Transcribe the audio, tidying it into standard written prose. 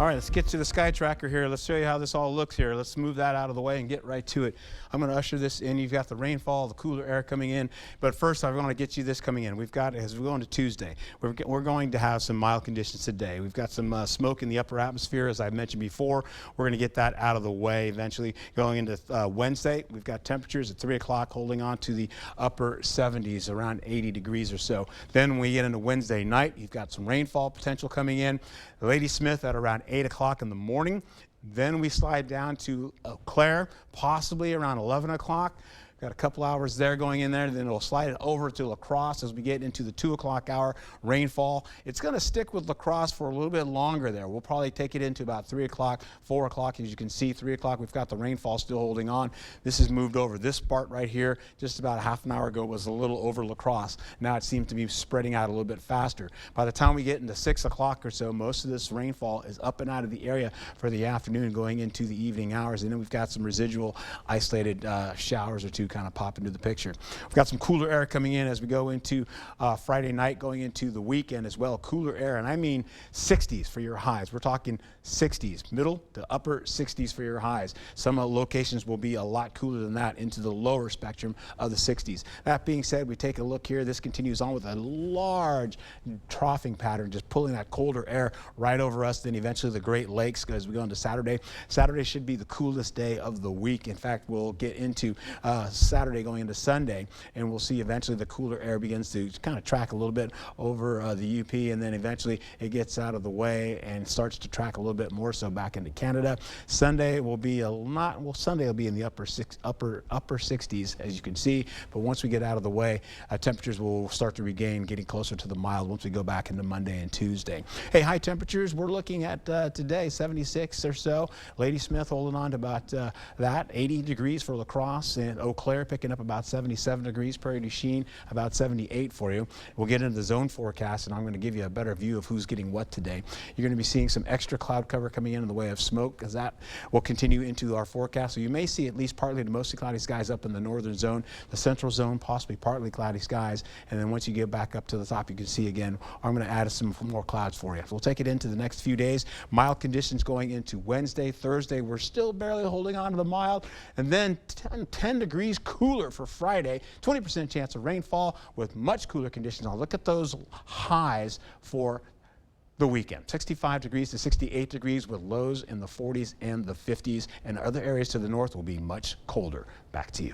All right, let's get to the sky tracker here. Let's show you how this all looks here. Let's move that out of the way and get right to it. I'm going to usher this in. You've got the rainfall, the cooler air coming in. But first, I want to get you this coming in. We've got, as we go into Tuesday, we're going to have some mild conditions today. We've got some smoke in the upper atmosphere, as I mentioned before. We're going to get that out of the way eventually. Going into Wednesday, we've got temperatures at 3 o'clock holding on to the upper 70s, around 80 degrees or so. Then when we get into Wednesday night, you've got some rainfall potential coming in. Ladysmith at around 8 o'clock in the morning. Then we slide down to Eau Claire, possibly around 11 o'clock. Got a couple hours there going in there, then it'll slide it over to La Crosse as we get into the 2 o'clock hour rainfall. It's going to stick with La Crosse for a little bit longer there. We'll probably take it into about 3 o'clock, 4 o'clock. As you can see, 3 o'clock, we've got the rainfall still holding on. This has moved over. This part right here, just about a half an hour ago, was a little over La Crosse. Now it seems to be spreading out a little bit faster. By the time we get into 6 o'clock or so, most of this rainfall is up and out of the area for the afternoon going into the evening hours. And then we've got some residual isolated showers or two kind of pop into the picture. We've got some cooler air coming in as we go into Friday night, going into the weekend as well. Cooler air, and I mean 60s for your highs. We're talking 60s, middle to upper 60s for your highs. Some locations will be a lot cooler than that, into the lower spectrum of the 60s. That being said, we take a look here. This continues on with a large troughing pattern, just pulling that colder air right over us, then eventually the Great Lakes as we go into Saturday. Saturday should be the coolest day of the week. In fact, we'll get into Saturday going into Sunday, and we'll see eventually the cooler air begins to kind of track a little bit over the UP, and then eventually it gets out of the way and starts to track a little bit more so back into Canada. Sunday will be Sunday will be in the upper 60s, as you can see, but once we get out of the way, temperatures will start to regain, getting closer to the mild once we go back into Monday and Tuesday. Hey, high temperatures, we're looking at today, 76 or so. Ladysmith holding on to about that, 80 degrees for La Crosse, and Eau Claire picking up about 77 degrees, Prairie du Chien about 78 for you. We'll get into the zone forecast, and I'm going to give you a better view of who's getting what today. You're going to be seeing some extra cloud cover coming in the way of smoke, as that will continue into our forecast. So you may see at least partly to mostly cloudy skies up in the northern zone, the central zone, possibly partly cloudy skies, and then once you get back up to the top, you can see again, I'm going to add some more clouds for you. So we'll take it into the next few days. Mild conditions going into Wednesday, Thursday. We're still barely holding on to the mild, and then 10 degrees cooler for Friday, 20% chance of rainfall with much cooler conditions. I'll look at those highs for the weekend. 65 degrees to 68 degrees with lows in the 40s and the 50s, and other areas to the north will be much colder. Back to you.